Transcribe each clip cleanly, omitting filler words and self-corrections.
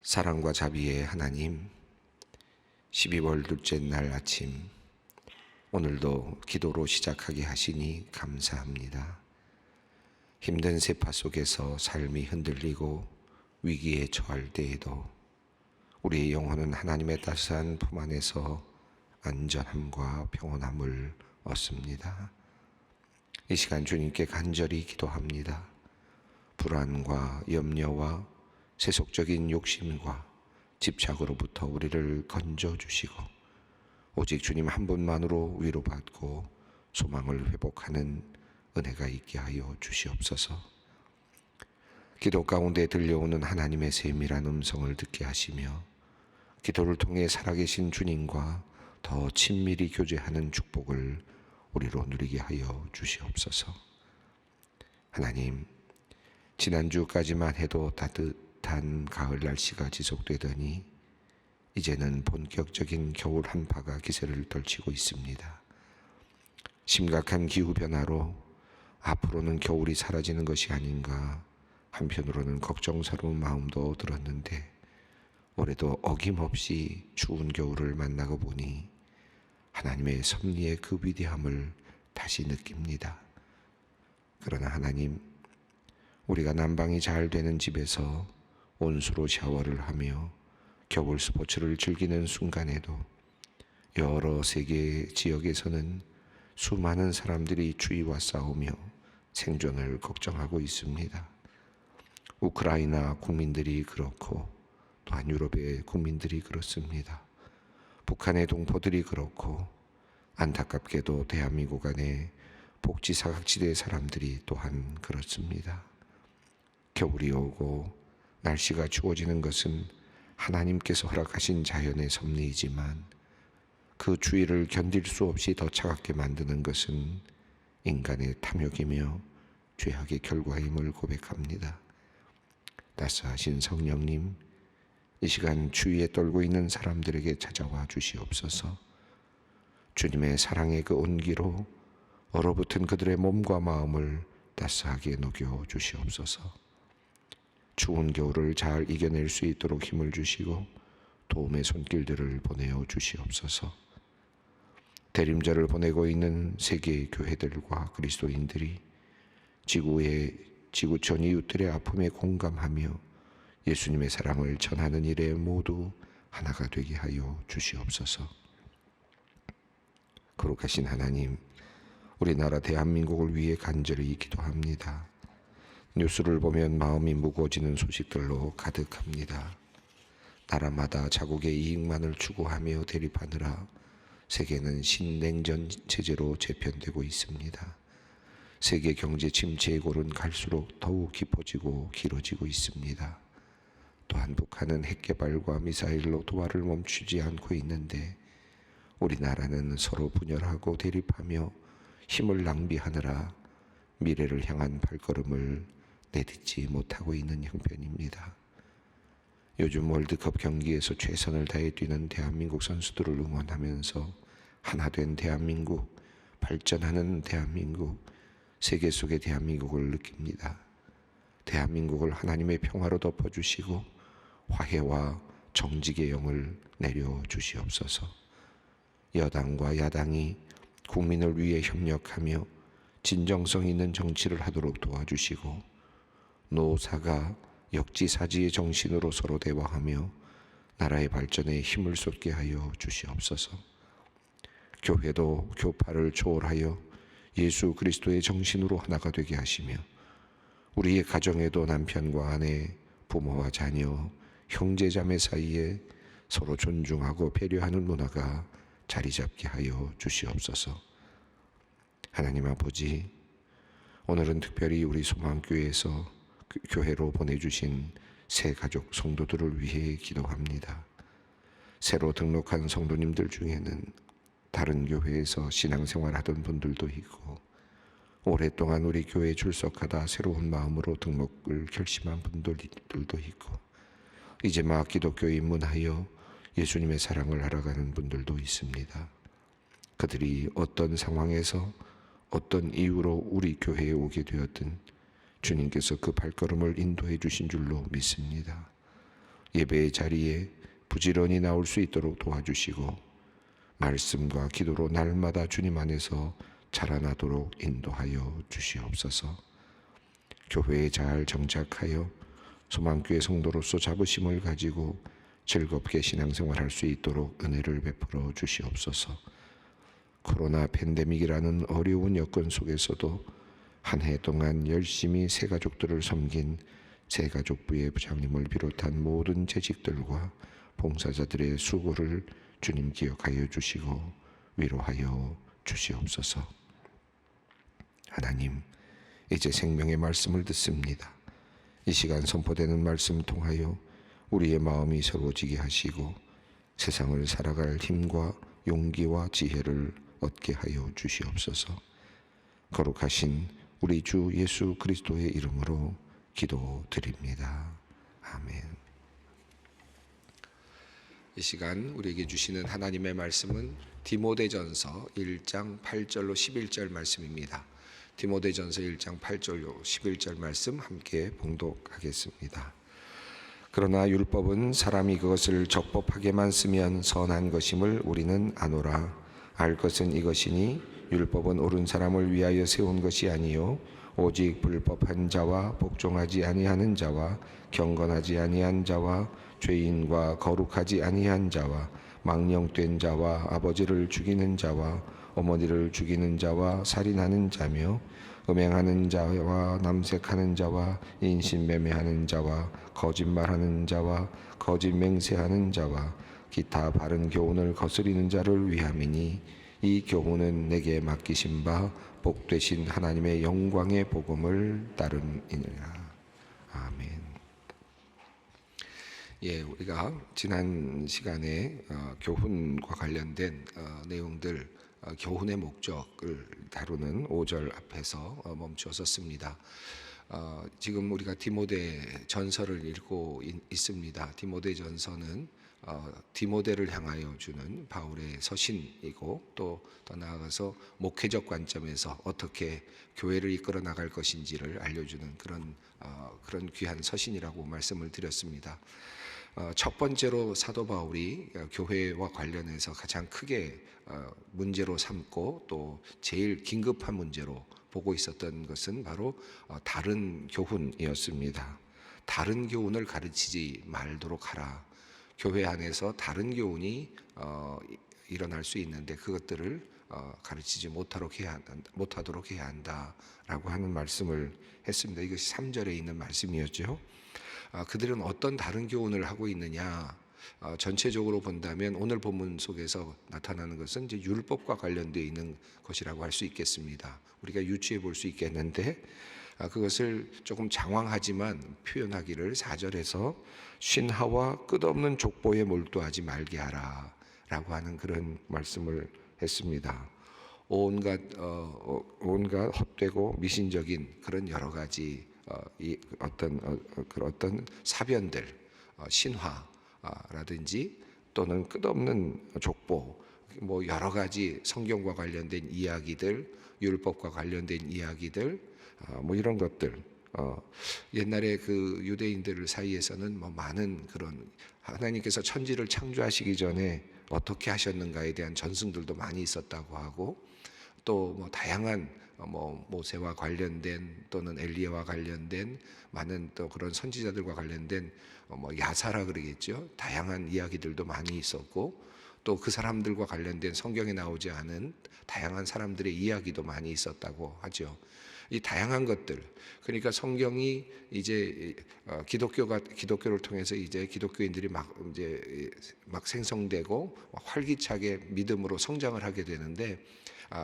사랑과 자비의 하나님, 12월 둘째 날 아침, 오늘도 기도로 시작하게 하시니 감사합니다. 힘든 세파 속에서 삶이 흔들리고 위기에 처할 때에도 우리의 영혼은 하나님의 따스한 품 안에서 안전함과 평온함을 얻습니다. 이 시간 주님께 간절히 기도합니다. 불안과 염려와 세속적인 욕심과 집착으로부터 우리를 건져주시고 오직 주님 한 분만으로 위로받고 소망을 회복하는 은혜가 있게 하여 주시옵소서. 기도 가운데 들려오는 하나님의 세밀한 음성을 듣게 하시며 기도를 통해 살아계신 주님과 더 친밀히 교제하는 축복을 우리로 누리게 하여 주시옵소서. 하나님, 지난주까지만 해도 따뜻한 가을 날씨가 지속되더니 이제는 본격적인 겨울 한파가 기세를 떨치고 있습니다. 심각한 기후변화로 앞으로는 겨울이 사라지는 것이 아닌가 한편으로는 걱정스러운 마음도 들었는데 올해도 어김없이 추운 겨울을 만나고 보니 하나님의 섭리의 그 위대함을 다시 느낍니다. 그러나 하나님, 우리가 난방이 잘 되는 집에서 온수로 샤워를 하며 겨울 스포츠를 즐기는 순간에도 여러 세계 지역에서는 수많은 사람들이 추위와 싸우며 생존을 걱정하고 있습니다. 우크라이나 국민들이 그렇고 또한 유럽의 국민들이 그렇습니다. 북한의 동포들이 그렇고 안타깝게도 대한민국 안에 복지사각지대 사람들이 또한 그렇습니다. 겨울이 오고 날씨가 추워지는 것은 하나님께서 허락하신 자연의 섭리이지만 그 추위를 견딜 수 없이 더 차갑게 만드는 것은 인간의 탐욕이며 죄악의 결과임을 고백합니다. 따스하신 성령님, 이 시간 추위에 떨고 있는 사람들에게 찾아와 주시옵소서. 주님의 사랑의 그 온기로 얼어붙은 그들의 몸과 마음을 따스하게 녹여 주시옵소서. 추운 겨울을 잘 이겨낼 수 있도록 힘을 주시고 도움의 손길들을 보내어 주시옵소서. 대림절을 보내고 있는 세계의 교회들과 그리스도인들이 지구촌 이웃들의 아픔에 공감하며 예수님의 사랑을 전하는 일에 모두 하나가 되게 하여 주시옵소서. 거룩하신 하나님, 우리나라 대한민국을 위해 간절히 기도합니다. 뉴스를 보면 마음이 무거워지는 소식들로 가득합니다. 나라마다 자국의 이익만을 추구하며 대립하느라 세계는 신냉전 체제로 재편되고 있습니다. 세계 경제 침체의 골은 갈수록 더욱 깊어지고 길어지고 있습니다. 또한 북한은 핵 개발과 미사일로 도발을 멈추지 않고 있는데 우리나라는 서로 분열하고 대립하며 힘을 낭비하느라 미래를 향한 발걸음을 내딛지 못하고 있는 형편입니다. 요즘 월드컵 경기에서 최선을 다해 뛰는 대한민국 선수들을 응원하면서 하나된 대한민국, 발전하는 대한민국, 세계 속의 대한민국을 느낍니다. 대한민국을 하나님의 평화로 덮어주시고 화해와 정직의 영을 내려주시옵소서. 여당과 야당이 국민을 위해 협력하며 진정성 있는 정치를 하도록 도와주시고 노사가 역지사지의 정신으로 서로 대화하며 나라의 발전에 힘을 쏟게 하여 주시옵소서. 교회도 교파를 초월하여 예수 그리스도의 정신으로 하나가 되게 하시며 우리의 가정에도 남편과 아내, 부모와 자녀, 형제자매 사이에 서로 존중하고 배려하는 문화가 자리 잡게 하여 주시옵소서. 하나님 아버지, 오늘은 특별히 우리 소망교회에서 교회로 보내주신 새 가족 성도들을 위해 기도합니다. 새로 등록한 성도님들 중에는 다른 교회에서 신앙생활 하던 분들도 있고 오랫동안 우리 교회에 출석하다 새로운 마음으로 등록을 결심한 분들도 있고 이제 막 기독교에 입문하여 예수님의 사랑을 알아가는 분들도 있습니다. 그들이 어떤 상황에서 어떤 이유로 우리 교회에 오게 되었든 주님께서 그 발걸음을 인도해 주신 줄로 믿습니다. 예배의 자리에 부지런히 나올 수 있도록 도와주시고 말씀과 기도로 날마다 주님 안에서 자라나도록 인도하여 주시옵소서. 교회에 잘 정착하여 소망교회 성도로서 자부심을 가지고 즐겁게 신앙생활할 수 있도록 은혜를 베풀어 주시옵소서. 코로나 팬데믹이라는 어려운 여건 속에서도 한 해 동안 열심히 새가족들을 섬긴 새가족부의 부장님을 비롯한 모든 재직들과 봉사자들의 수고를 주님 기억하여 주시고 위로하여 주시옵소서. 하나님, 이제 생명의 말씀을 듣습니다. 이 시간 선포되는 말씀 통하여 우리의 마음이 새로워지게 하시고 세상을 살아갈 힘과 용기와 지혜를 얻게 하여 주시옵소서. 거룩하신 우리 주 예수 그리스도의 이름으로 기도드립니다. 아멘. 이 시간 우리에게 주시는 하나님의 말씀은 디모데전서 1장 8절로 11절 말씀입니다. 디모데전서 1장 8절로 11절 말씀 함께 봉독하겠습니다. 그러나 율법은 사람이 그것을 적법하게만 쓰면 선한 것임을 우리는 아노라. 알 것은 이것이니 율법은 옳은 사람을 위하여 세운 것이 아니요 오직 불법한 자와 복종하지 아니하는 자와 경건하지 아니한 자와 죄인과 거룩하지 아니한 자와 망령된 자와 아버지를 죽이는 자와 어머니를 죽이는 자와 살인하는 자며 음행하는 자와 남색하는 자와 인신매매하는 자와 거짓말하는 자와 거짓 맹세하는 자와 기타 바른 교훈을 거스리는 자를 위함이니 이 교훈은 내게 맡기신 바 복되신 하나님의 영광의 복음을 따름이니라. 아멘. 우리가 지난 시간에 교훈과 관련된 내용들, 교훈의 목적을 다루는 5절 앞에서 멈추었습니다. 지금 우리가 디모데 전서를 읽고 있습니다. 디모데 전서는 디모데를 향하여 주는 바울의 서신이고 또 더 나아가서 목회적 관점에서 어떻게 교회를 이끌어 나갈 것인지를 알려주는 그런 귀한 서신이라고 말씀을 드렸습니다. 첫 번째로 사도 바울이 교회와 관련해서 가장 크게 문제로 삼고 또 제일 긴급한 문제로 보고 있었던 것은 바로 다른 교훈이었습니다. 다른 교훈을 가르치지 말도록 하라. 교회 안에서 다른 교훈이 일어날 수 있는데 그것들을 가르치지 못하도록 해야 한다라고 하는 말씀을 했습니다. 이것이 3절에 있는 말씀이었죠. 그들은 어떤 다른 교훈을 하고 있느냐? 전체적으로 본다면 오늘 본문 속에서 나타나는 것은 이제 율법과 관련되어 있는 것이라고 할 수 있겠습니다. 우리가 유추해 볼 수 있겠는데 그것을 조금 장황하지만 표현하기를 4절에서 신하와 끝없는 족보에 몰두하지 말게 하라 라고 하는 그런 말씀을 했습니다. 온갖 헛되고 미신적인 그런 여러 가지 어떤 사변들, 신화라든지 또는 끝없는 족보, 여러 가지 성경과 관련된 이야기들, 율법과 관련된 이야기들, 이런 것들. 옛날에 그 유대인들 사이에서는 많은 그런 하나님께서 천지를 창조하시기 전에 어떻게 하셨는가에 대한 전승들도 많이 있었다고 하고 또 다양한 모세와 관련된 또는 엘리야와 관련된 많은 또 그런 선지자들과 관련된 야사라 그러겠죠. 다양한 이야기들도 많이 있었고 또 그 사람들과 관련된 성경에 나오지 않은 다양한 사람들의 이야기도 많이 있었다고 하죠. 이 다양한 것들, 그러니까 성경이 이제 기독교를 통해서 이제 기독교인들이 막 생성되고 활기차게 믿음으로 성장을 하게 되는데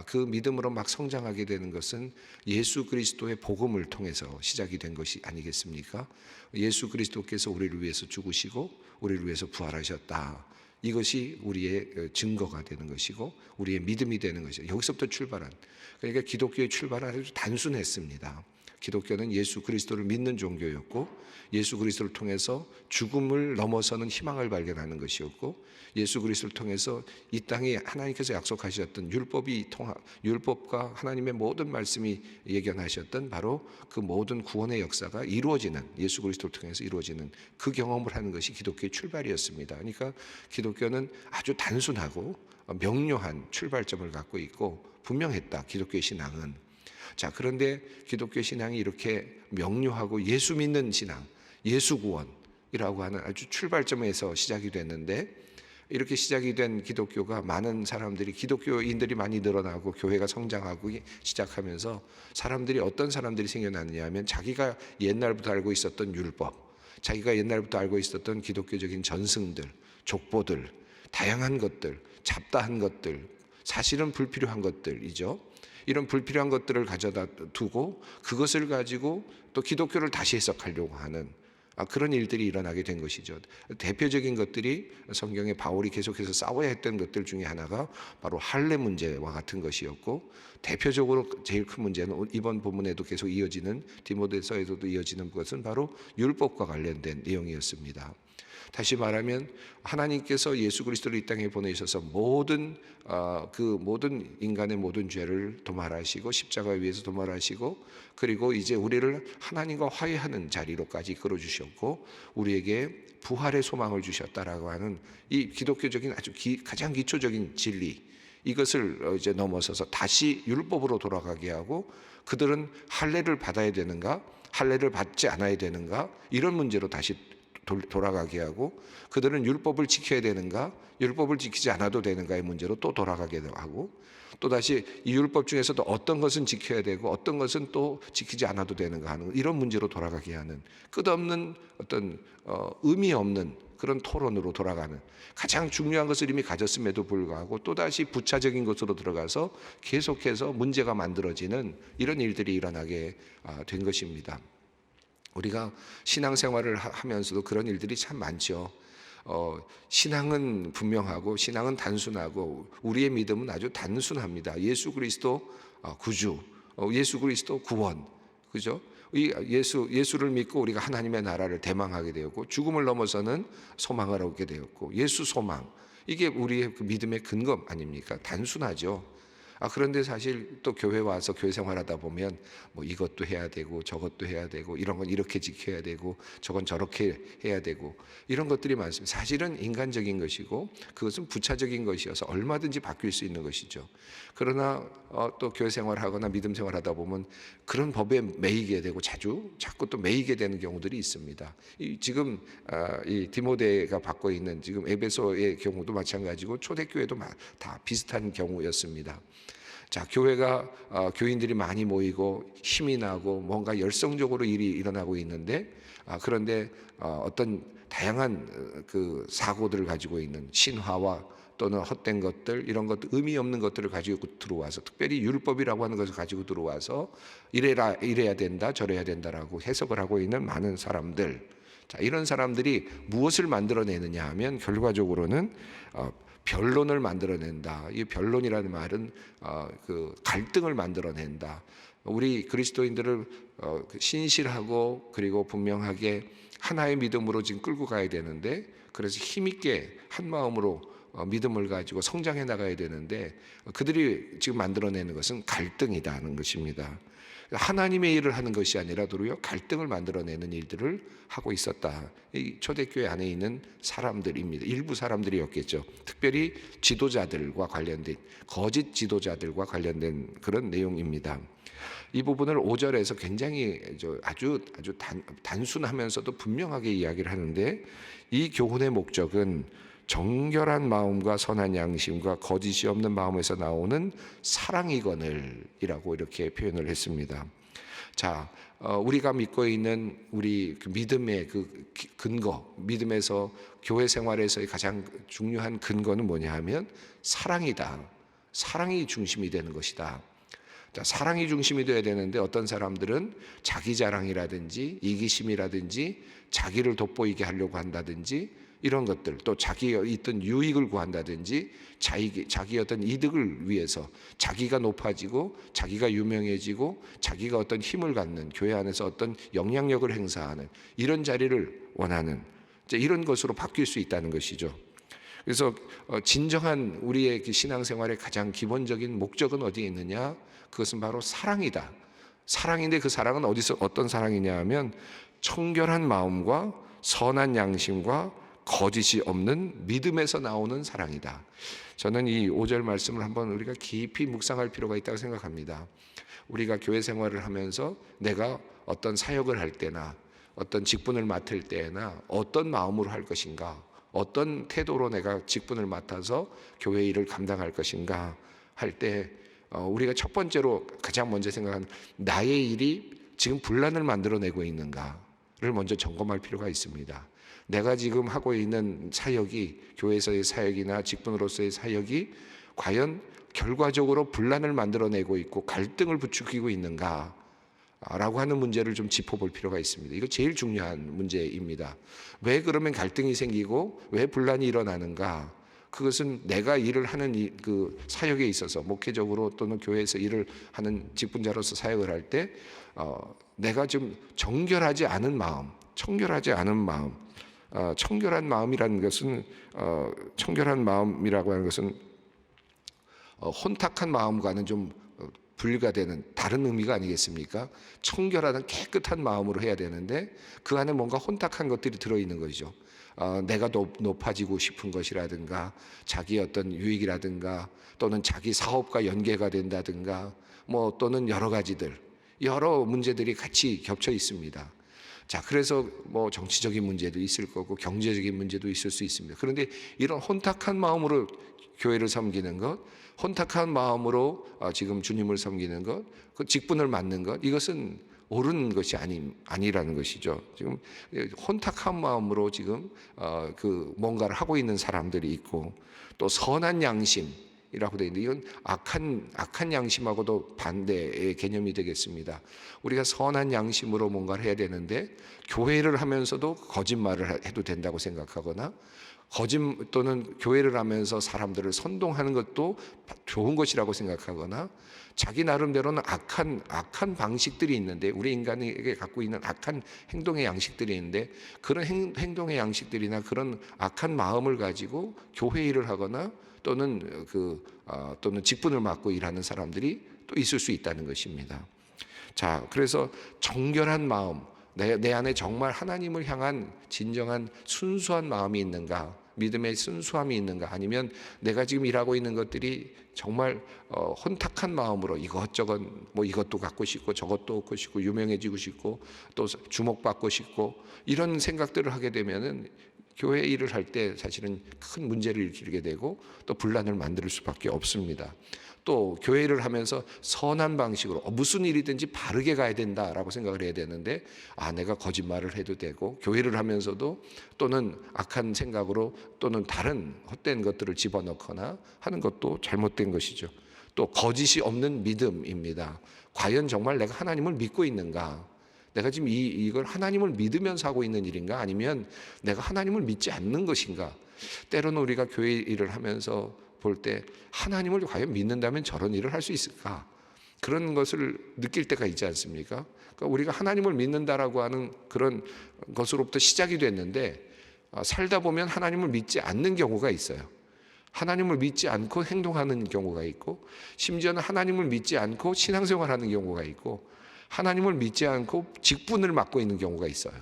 그 믿음으로 막 성장하게 되는 것은 예수 그리스도의 복음을 통해서 시작이 된 것이 아니겠습니까? 예수 그리스도께서 우리를 위해서 죽으시고 우리를 위해서 부활하셨다. 이것이 우리의 증거가 되는 것이고 우리의 믿음이 되는 것이죠. 여기서부터 출발한, 그러니까 기독교의 출발은 아주 단순했습니다. 기독교는 예수 그리스도를 믿는 종교였고, 예수 그리스도를 통해서 죽음을 넘어서는 희망을 발견하는 것이었고, 예수 그리스도를 통해서 이 땅에 하나님께서 약속하셨던 율법과 하나님의 모든 말씀이 예견하셨던 바로 그 모든 구원의 역사가 이루어지는, 예수 그리스도를 통해서 이루어지는 그 경험을 하는 것이 기독교의 출발이었습니다. 그러니까 기독교는 아주 단순하고 명료한 출발점을 갖고 있고 분명했다, 기독교의 신앙은. 자, 그런데 기독교 신앙이 이렇게 명료하고 예수 믿는 신앙, 예수 구원이라고 하는 아주 출발점에서 시작이 됐는데, 이렇게 시작이 된 기독교가 많은 사람들이, 기독교인들이 많이 늘어나고 교회가 성장하고 시작하면서 사람들이, 어떤 사람들이 생겨났느냐 하면 자기가 옛날부터 알고 있었던 율법, 자기가 옛날부터 알고 있었던 기독교적인 전승들, 족보들, 다양한 것들, 잡다한 것들, 사실은 불필요한 것들이죠. 이런 불필요한 것들을 가져다 두고 그것을 가지고 또 기독교를 다시 해석하려고 하는 그런 일들이 일어나게 된 것이죠. 대표적인 것들이 성경에 바울이 계속해서 싸워야 했던 것들 중에 하나가 바로 할례 문제와 같은 것이었고, 대표적으로 제일 큰 문제는 이번 본문에도 계속 이어지는, 디모데서에서도 이어지는 것은 바로 율법과 관련된 내용이었습니다. 다시 말하면 하나님께서 예수 그리스도를 이 땅에 보내셔서 모든 인간의 모든 죄를 도말하시고 십자가 위에서 도말하시고, 그리고 이제 우리를 하나님과 화해하는 자리로까지 이끌어 주셨고 우리에게 부활의 소망을 주셨다라고 하는 이 기독교적인 아주 가장 기초적인 진리, 이것을 이제 넘어서서 다시 율법으로 돌아가게 하고, 그들은 할례를 받아야 되는가, 할례를 받지 않아야 되는가, 이런 문제로 다시 돌아가게 하고, 그들은 율법을 지켜야 되는가, 율법을 지키지 않아도 되는가의 문제로 또 돌아가게 하고, 또다시 이 율법 중에서도 어떤 것은 지켜야 되고 어떤 것은 또 지키지 않아도 되는가 하는 이런 문제로 돌아가게 하는, 끝없는 어떤 의미 없는 그런 토론으로 돌아가는, 가장 중요한 것을 이미 가졌음에도 불구하고 또다시 부차적인 것으로 들어가서 계속해서 문제가 만들어지는 이런 일들이 일어나게 된 것입니다. 우리가 신앙생활을 하면서도 그런 일들이 참 많죠. 신앙은 분명하고 신앙은 단순하고 우리의 믿음은 아주 단순합니다. 예수 그리스도 구주, 예수 그리스도 구원, 그죠? 예수를 믿고 우리가 하나님의 나라를 대망하게 되었고, 죽음을 넘어서는 소망을 얻게 되었고, 예수 소망, 이게 우리의 그 믿음의 근거 아닙니까? 단순하죠. 그런데 사실 또 교회 와서 교회 생활하다 보면 뭐 이것도 해야 되고 저것도 해야 되고, 이런 건 이렇게 지켜야 되고 저건 저렇게 해야 되고, 이런 것들이 많습니다. 사실은 인간적인 것이고 그것은 부차적인 것이어서 얼마든지 바뀔 수 있는 것이죠. 그러나 또 교회 생활하거나 믿음 생활하다 보면 그런 법에 매이게 되고 자꾸 또 매이게 되는 경우들이 있습니다. 지금 이 디모데가 받고 있는 지금 에베소의 경우도 마찬가지고 초대교회도 다 비슷한 경우였습니다. 자, 교회가 교인들이 많이 모이고 힘이 나고 뭔가 열성적으로 일이 일어나고 있는데, 그런데 어떤 다양한 그 사고들을 가지고 있는 신화와 또는 헛된 것들, 이런 것, 의미 없는 것들을 가지고 들어와서, 특별히 율법이라고 하는 것을 가지고 들어와서 이래야 된다 저래야 된다라고 해석을 하고 있는 많은 사람들. 자, 이런 사람들이 무엇을 만들어내느냐 하면 결과적으로는 변론을 만들어낸다. 이 변론이라는 말은 그 갈등을 만들어낸다. 우리 그리스도인들을 신실하고 그리고 분명하게 하나의 믿음으로 지금 끌고 가야 되는데, 그래서 힘있게 한 마음으로 믿음을 가지고 성장해 나가야 되는데, 그들이 지금 만들어내는 것은 갈등이라는 것입니다. 하나님의 일을 하는 것이 아니라 도리어 갈등을 만들어내는 일들을 하고 있었다. 이 초대교회 안에 있는 사람들입니다. 일부 사람들이었겠죠. 특별히 지도자들과 관련된, 거짓 지도자들과 관련된 그런 내용입니다. 이 부분을 5절에서 굉장히 아주 단순하면서도 분명하게 이야기를 하는데, 이 교훈의 목적은 정결한 마음과 선한 양심과 거짓이 없는 마음에서 나오는 사랑이거늘이라고 이렇게 표현을 했습니다. 자, 우리가 믿고 있는 우리 그 믿음의 그 근거, 믿음에서 교회 생활에서의 가장 중요한 근거는 뭐냐 하면 사랑이다. 사랑이 중심이 되는 것이다. 자, 사랑이 중심이 되어야 되는데 어떤 사람들은 자기 자랑이라든지 이기심이라든지 자기를 돋보이게 하려고 한다든지 이런 것들, 또 자기의 어떤 유익을 구한다든지 자기 어떤 이득을 위해서 자기가 높아지고 자기가 유명해지고 자기가 어떤 힘을 갖는, 교회 안에서 어떤 영향력을 행사하는 이런 자리를 원하는 이런 것으로 바뀔 수 있다는 것이죠. 그래서 진정한 우리의 신앙생활의 가장 기본적인 목적은 어디에 있느냐? 그것은 바로 사랑이다. 사랑인데 그 사랑은 어떤 사랑이냐 하면 청결한 마음과 선한 양심과 거짓이 없는 믿음에서 나오는 사랑이다. 저는 이 5절 말씀을 한번 우리가 깊이 묵상할 필요가 있다고 생각합니다. 우리가 교회 생활을 하면서 내가 어떤 사역을 할 때나 어떤 직분을 맡을 때나 어떤 마음으로 할 것인가, 어떤 태도로 내가 직분을 맡아서 교회 일을 감당할 것인가 할 때 우리가 첫 번째로 가장 먼저 생각하는 나의 일이 지금 분란을 만들어내고 있는가를 먼저 점검할 필요가 있습니다. 내가 지금 하고 있는 사역이, 교회에서의 사역이나 직분으로서의 사역이 과연 결과적으로 분란을 만들어내고 있고 갈등을 부추기고 있는가 라고 하는 문제를 좀 짚어볼 필요가 있습니다. 이거 제일 중요한 문제입니다. 왜 그러면 갈등이 생기고 왜 분란이 일어나는가? 그것은 내가 일을 하는 그 사역에 있어서, 목회적으로 또는 교회에서 일을 하는 직분자로서 사역을 할 때 내가 좀 정결하지 않은 마음, 청결한 마음이라는 것은 청결한 마음이라고 하는 것은 혼탁한 마음과는 좀 분리가 되는 다른 의미가 아니겠습니까? 청결하는 깨끗한 마음으로 해야 되는데 그 안에 뭔가 혼탁한 것들이 들어있는 거죠. 내가 높아지고 싶은 것이라든가 자기 어떤 유익이라든가 또는 자기 사업과 연계가 된다든가 또는 여러 가지들, 여러 문제들이 같이 겹쳐 있습니다. 자, 그래서 정치적인 문제도 있을 거고 경제적인 문제도 있을 수 있습니다. 그런데 이런 혼탁한 마음으로 교회를 섬기는 것, 혼탁한 마음으로 지금 주님을 섬기는 것, 그 직분을 맡는 것, 이것은 옳은 것이 아니라는 것이죠. 지금 혼탁한 마음으로 지금 그 뭔가를 하고 있는 사람들이 있고, 또 선한 양심이라고 되어 있는데 이건 악한 양심하고도 반대의 개념이 되겠습니다. 우리가 선한 양심으로 뭔가를 해야 되는데 교회를 하면서도 거짓말을 해도 된다고 생각하거나 또는 교회를 하면서 사람들을 선동하는 것도 좋은 것이라고 생각하거나 자기 나름대로는 악한 방식들이 있는데, 우리 인간에게 갖고 있는 악한 행동의 양식들이 있는데 그런 행동의 양식들이나 그런 악한 마음을 가지고 교회 일을 하거나 또는 직분을 맡고 일하는 사람들이 또 있을 수 있다는 것입니다. 자, 그래서 정결한 마음, 내 안에 정말 하나님을 향한 진정한 순수한 마음이 있는가, 믿음의 순수함이 있는가, 아니면 내가 지금 일하고 있는 것들이 정말 혼탁한 마음으로 이것저것 이것도 갖고 싶고 저것도 갖고 싶고 유명해지고 싶고 또 주목받고 싶고 이런 생각들을 하게 되면은 교회 일을 할 때 사실은 큰 문제를 일으키게 되고 또 분란을 만들 수밖에 없습니다. 또 교회를 하면서 선한 방식으로 무슨 일이든지 바르게 가야 된다라고 생각을 해야 되는데 내가 거짓말을 해도 되고, 교회를 하면서도 또는 악한 생각으로 또는 다른 헛된 것들을 집어넣거나 하는 것도 잘못된 것이죠. 또 거짓이 없는 믿음입니다. 과연 정말 내가 하나님을 믿고 있는가? 내가 지금 이걸 하나님을 믿으면서 하고 있는 일인가? 아니면 내가 하나님을 믿지 않는 것인가? 때로는 우리가 교회 일을 하면서 볼 때 하나님을 과연 믿는다면 저런 일을 할 수 있을까? 그런 것을 느낄 때가 있지 않습니까? 그러니까 우리가 하나님을 믿는다라고 하는 그런 것으로부터 시작이 됐는데 살다 보면 하나님을 믿지 않는 경우가 있어요. 하나님을 믿지 않고 행동하는 경우가 있고, 심지어는 하나님을 믿지 않고 신앙생활하는 경우가 있고, 하나님을 믿지 않고 직분을 맡고 있는 경우가 있어요.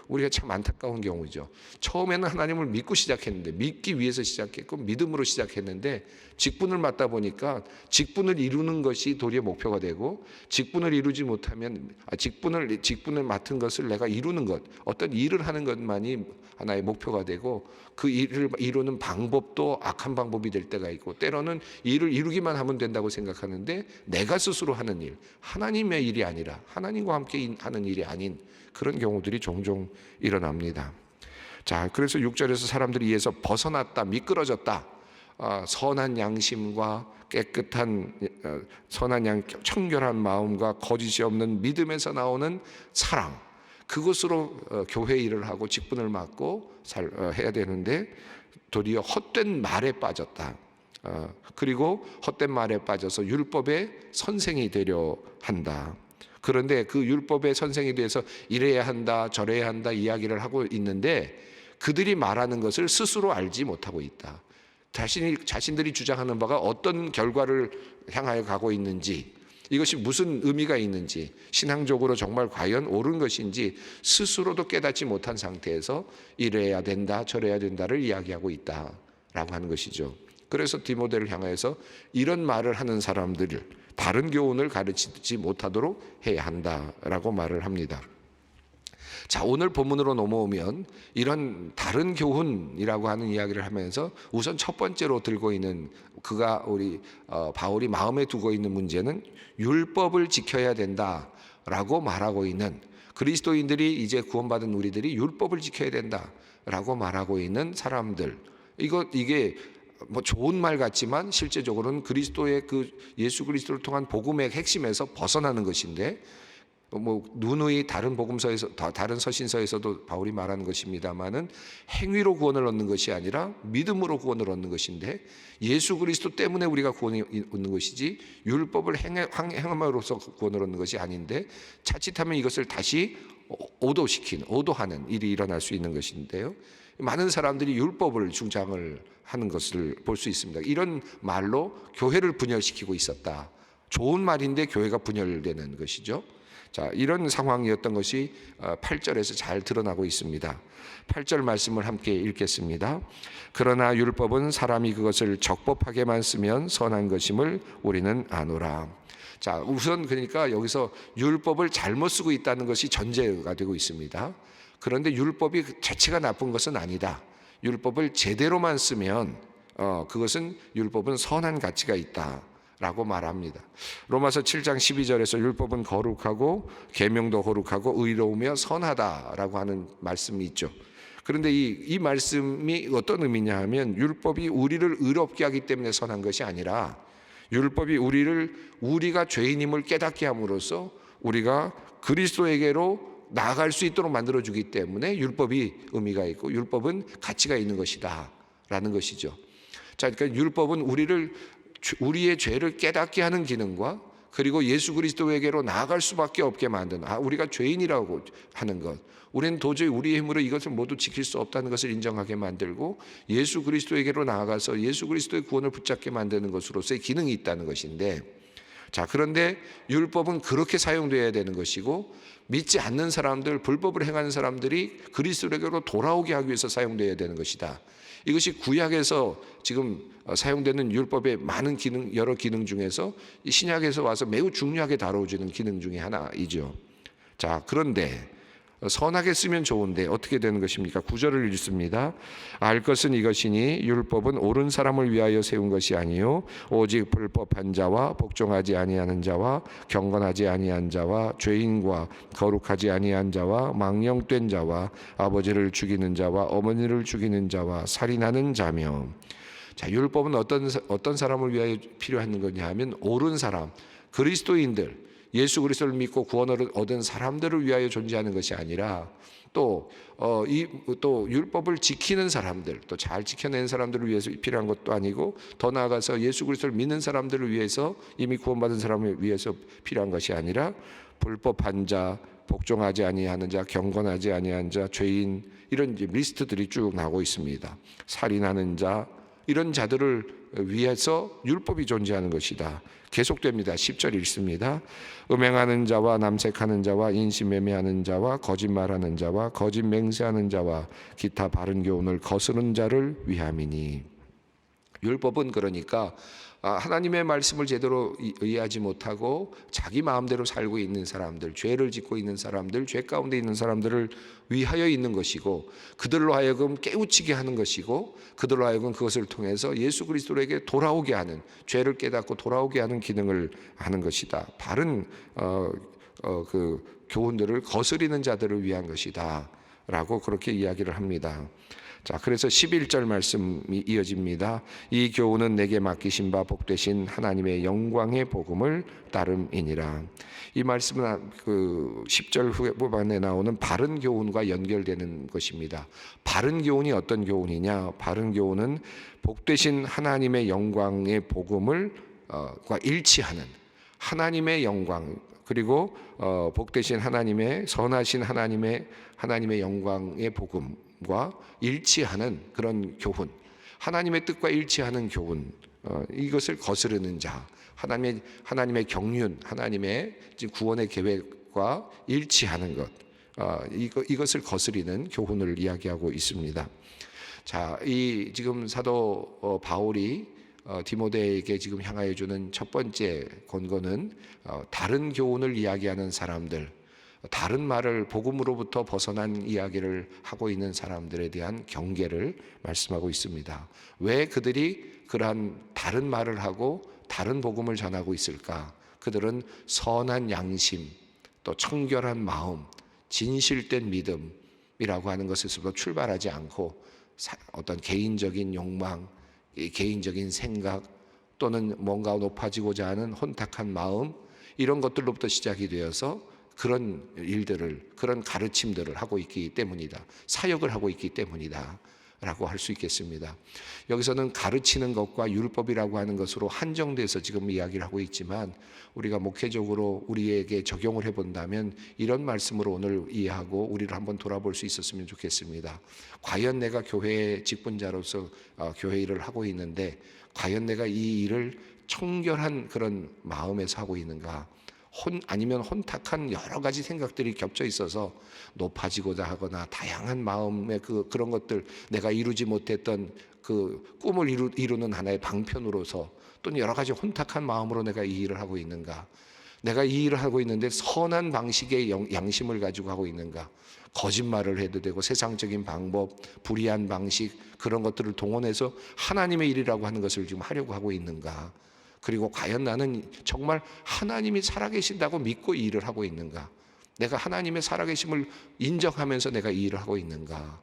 우리가 참 안타까운 경우죠. 처음에는 하나님을 믿고 시작했는데, 믿기 위해서 시작했고 믿음으로 시작했는데 직분을 맡다 보니까 직분을 이루는 것이 도리어 목표가 되고, 직분을 이루지 못하면 직분을 맡은 것을 내가 이루는 것, 어떤 일을 하는 것만이 하나의 목표가 되고, 그 일을 이루는 방법도 악한 방법이 될 때가 있고, 때로는 일을 이루기만 하면 된다고 생각하는데 내가 스스로 하는 일, 하나님의 일이 아니라 하나님과 함께 하는 일이 아닌 그런 경우들이 종종 일어납니다. 자, 그래서 6절에서 사람들이 이에서 벗어났다, 미끄러졌다, 선한 양심과 깨끗한 청결한 마음과 거짓이 없는 믿음에서 나오는 사랑, 그것으로 교회 일을 하고 직분을 맡고 해야 되는데 도리어 헛된 말에 빠졌다. 그리고 헛된 말에 빠져서 율법의 선생이 되려 한다. 그런데 그 율법의 선생이 돼서 이래야 한다 저래야 한다 이야기를 하고 있는데 그들이 말하는 것을 스스로 알지 못하고 있다. 자신들이 주장하는 바가 어떤 결과를 향하여 가고 있는지, 이것이 무슨 의미가 있는지, 신앙적으로 정말 과연 옳은 것인지 스스로도 깨닫지 못한 상태에서 이래야 된다 저래야 된다를 이야기하고 있다라고 하는 것이죠. 그래서 디모데를 향하여서 이런 말을 하는 사람들을 다른 교훈을 가르치지 못하도록 해야 한다라고 말을 합니다. 자, 오늘 본문으로 넘어오면 이런 다른 교훈이라고 하는 이야기를 하면서 우선 첫 번째로 들고 있는 바울이 마음에 두고 있는 문제는 율법을 지켜야 된다라고 말하고 있는, 그리스도인들이 이제 구원받은 우리들이 율법을 지켜야 된다라고 말하고 있는 사람들, 이게 뭐 좋은 말 같지만 실제적으로는 그리스도의 예수 그리스도를 통한 복음의 핵심에서 벗어나는 것인데, 뭐 누누이 다른 복음서에서 다른 서신서에서도 바울이 말하는 것입니다만은 행위로 구원을 얻는 것이 아니라 믿음으로 구원을 얻는 것인데, 예수 그리스도 때문에 우리가 구원을 얻는 것이지 율법을 행함으로써 구원을 얻는 것이 아닌데, 자칫하면 이것을 다시 오도하는 일이 일어날 수 있는 것인데요. 많은 사람들이 율법을 주장을 하는 것을 볼 수 있습니다. 이런 말로 교회를 분열시키고 있었다. 좋은 말인데 교회가 분열되는 것이죠. 자, 이런 상황이었던 것이 8절에서 잘 드러나고 있습니다. 8절 말씀을 함께 읽겠습니다. 그러나 율법은 사람이 그것을 적법하게만 쓰면 선한 것임을 우리는 아노라. 자, 우선 그러니까 여기서 율법을 잘못 쓰고 있다는 것이 전제가 되고 있습니다. 그런데 율법이 자체가 나쁜 것은 아니다. 율법을 제대로만 쓰면 그것은 율법은 선한 가치가 있다 라고 말합니다. 로마서 7장 12절에서 율법은 거룩하고 계명도 거룩하고 의로우며 선하다라고 하는 말씀이 있죠. 그런데 이 말씀이 어떤 의미냐 하면, 율법이 우리를 의롭게 하기 때문에 선한 것이 아니라 율법이 우리가 죄인임을 깨닫게 함으로써 우리가 그리스도에게로 나아갈 수 있도록 만들어주기 때문에 율법이 의미가 있고 율법은 가치가 있는 것이다 라는 것이죠. 자, 그러니까 율법은 우리의 죄를 깨닫게 하는 기능과, 그리고 예수 그리스도에게로 나아갈 수밖에 없게 만드는, 우리가 죄인이라고 하는 것, 우리는 도저히 우리의 힘으로 이것을 모두 지킬 수 없다는 것을 인정하게 만들고 예수 그리스도에게로 나아가서 예수 그리스도의 구원을 붙잡게 만드는 것으로서의 기능이 있다는 것인데, 자, 그런데 율법은 그렇게 사용되어야 되는 것이고, 믿지 않는 사람들, 불법을 행하는 사람들이 그리스도에게로 돌아오게 하기 위해서 사용되어야 되는 것이다. 이것이 구약에서 지금 사용되는 율법의 많은 여러 기능 중에서 신약에서 와서 매우 중요하게 다뤄지는 기능 중에 하나이죠. 자, 그런데 선하게 쓰면 좋은데 어떻게 되는 것입니까? 9절을 읽습니다. 알 것은 이것이니 율법은 옳은 사람을 위하여 세운 것이 아니요 오직 불법한 자와 복종하지 아니하는 자와 경건하지 아니한 자와 죄인과 거룩하지 아니한 자와 망령된 자와 아버지를 죽이는 자와 어머니를 죽이는 자와 살인하는 자며. 자, 율법은 어떤 사람을 위하여 필요한 거냐 하면, 옳은 사람, 그리스도인들, 예수 그리스도를 믿고 구원을 얻은 사람들을 위하여 존재하는 것이 아니라, 또 율법을 지키는 사람들, 또 잘 지켜낸 사람들을 위해서 필요한 것도 아니고, 더 나아가서 예수 그리스도를 믿는 사람들을 위해서, 이미 구원받은 사람을 위해서 필요한 것이 아니라 불법한 자, 복종하지 아니하는 자, 경건하지 아니한 자, 죄인, 이런 리스트들이 쭉 나오고 있습니다. 살인하는 자, 이런 자들을 위해서 율법이 존재하는 것이다. 계속됩니다. 10절 읽습니다. 음행하는 자와 남색하는 자와 인신매매하는 자와 거짓말하는 자와 거짓 맹세하는 자와 기타 바른 교훈을 거스르는 자를 위함이니. 율법은 그러니까 하나님의 말씀을 제대로 이해하지 못하고 자기 마음대로 살고 있는 사람들, 죄를 짓고 있는 사람들, 죄 가운데 있는 사람들을 위하여 있는 것이고, 그들로 하여금 깨우치게 하는 것이고, 그들로 하여금 그것을 통해서 예수 그리스도에게 돌아오게 하는, 죄를 깨닫고 돌아오게 하는 기능을 하는 것이다. 바른 그 교훈들을 거스리는 자들을 위한 것이다 라고 그렇게 이야기를 합니다. 자, 그래서 11절 말씀이 이어집니다. 이 교훈은 내게 맡기신 바 복되신 하나님의 영광의 복음을 따름이니라. 이 말씀은 그 10절 후반에 나오는 바른 교훈과 연결되는 것입니다. 바른 교훈이 어떤 교훈이냐? 바른 교훈은 복되신 하나님의 영광의 복음을 과 일치하는 하나님의 영광, 그리고 복되신 하나님의 선하신 하나님의 영광의 복음과 일치하는 그런 교훈, 하나님의 뜻과 일치하는 교훈, 이것을 거스르는 자, 하나님의 경륜, 하나님의 구원의 계획과 일치하는 것, 이것을 거스리는 교훈을 이야기하고 있습니다. 자, 이 지금 사도 바울이 디모데에게 지금 향하여 주는 첫 번째 권고는 다른 교훈을 이야기하는 사람들, 다른 말을 복음으로부터 벗어난 이야기를 하고 있는 사람들에 대한 경계를 말씀하고 있습니다. 왜 그들이 그러한 다른 말을 하고 다른 복음을 전하고 있을까? 그들은 선한 양심, 또 청결한 마음, 진실된 믿음이라고 하는 것에서부터 출발하지 않고 어떤 개인적인 욕망, 개인적인 생각, 또는 뭔가 높아지고자 하는 혼탁한 마음, 이런 것들로부터 시작이 되어서 그런 일들을, 그런 가르침들을 하고 있기 때문이다. 사역을 하고 있기 때문이다 라고 할 수 있겠습니다. 여기서는 가르치는 것과 율법이라고 하는 것으로 한정돼서 지금 이야기를 하고 있지만, 우리가 목회적으로 우리에게 적용을 해본다면 이런 말씀으로 오늘 이해하고 우리를 한번 돌아볼 수 있었으면 좋겠습니다. 과연 내가 교회의 직분자로서 교회 일을 하고 있는데 과연 내가 이 일을 청결한 그런 마음에서 하고 있는가? 아니면 혼탁한 여러 가지 생각들이 겹쳐 있어서 높아지고자 하거나 다양한 마음의 그런 것들, 내가 이루지 못했던 그 꿈을 이루는 하나의 방편으로서, 또는 여러 가지 혼탁한 마음으로 내가 이 일을 하고 있는가? 내가 이 일을 하고 있는데 선한 방식의 양심을 가지고 하고 있는가? 거짓말을 해도 되고 세상적인 방법, 불의한 방식, 그런 것들을 동원해서 하나님의 일이라고 하는 것을 지금 하려고 하고 있는가? 그리고 과연 나는 정말 하나님이 살아계신다고 믿고 이 일을 하고 있는가? 내가 하나님의 살아계심을 인정하면서 내가 이 일을 하고 있는가?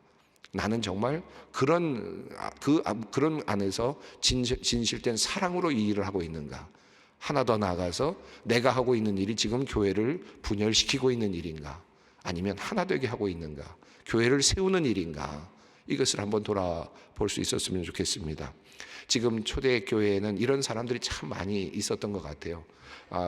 나는 정말 그런 안에서 진실된 사랑으로 이 일을 하고 있는가? 하나 더 나아가서 내가 하고 있는 일이 지금 교회를 분열시키고 있는 일인가? 아니면 하나 되게 하고 있는가? 교회를 세우는 일인가? 이것을 한번 돌아볼 수 있었으면 좋겠습니다. 지금 초대교회에는 이런 사람들이 참 많이 있었던 것 같아요.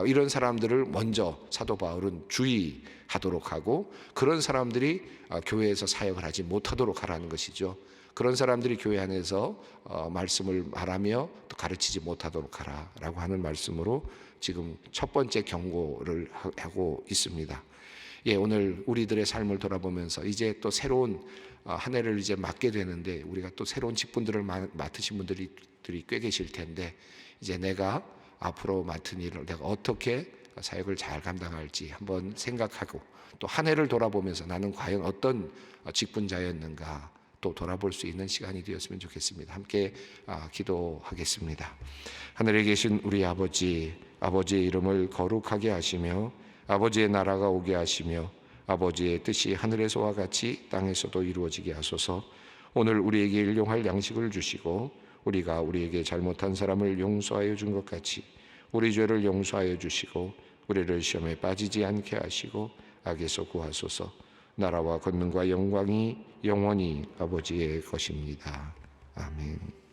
이런 사람들을 먼저 사도 바울은 주의하도록 하고, 그런 사람들이 교회에서 사역을 하지 못하도록 하라는 것이죠. 그런 사람들이 교회 안에서 말씀을 말하며 또 가르치지 못하도록 하라라고 하는 말씀으로 지금 첫 번째 경고를 하고 있습니다. 예, 오늘 우리들의 삶을 돌아보면서 이제 또 새로운 한 해를 이제 맞게 되는데, 우리가 또 새로운 직분들을 맡으신 분들이 꽤 계실 텐데, 이제 내가 앞으로 맡은 일을 내가 어떻게 사역을 잘 감당할지 한번 생각하고, 또 한 해를 돌아보면서 나는 과연 어떤 직분자였는가 또 돌아볼 수 있는 시간이 되었으면 좋겠습니다. 함께 기도하겠습니다. 하늘에 계신 우리 아버지, 아버지의 이름을 거룩하게 하시며 아버지의 나라가 오게 하시며 아버지의 뜻이 하늘에서와 같이 땅에서도 이루어지게 하소서. 오늘 우리에게 일용할 양식을 주시고 우리가 우리에게 잘못한 사람을 용서하여 준 것 같이 우리 죄를 용서하여 주시고 우리를 시험에 빠지지 않게 하시고 악에서 구하소서. 나라와 권능과 영광이 영원히 아버지의 것입니다. 아멘.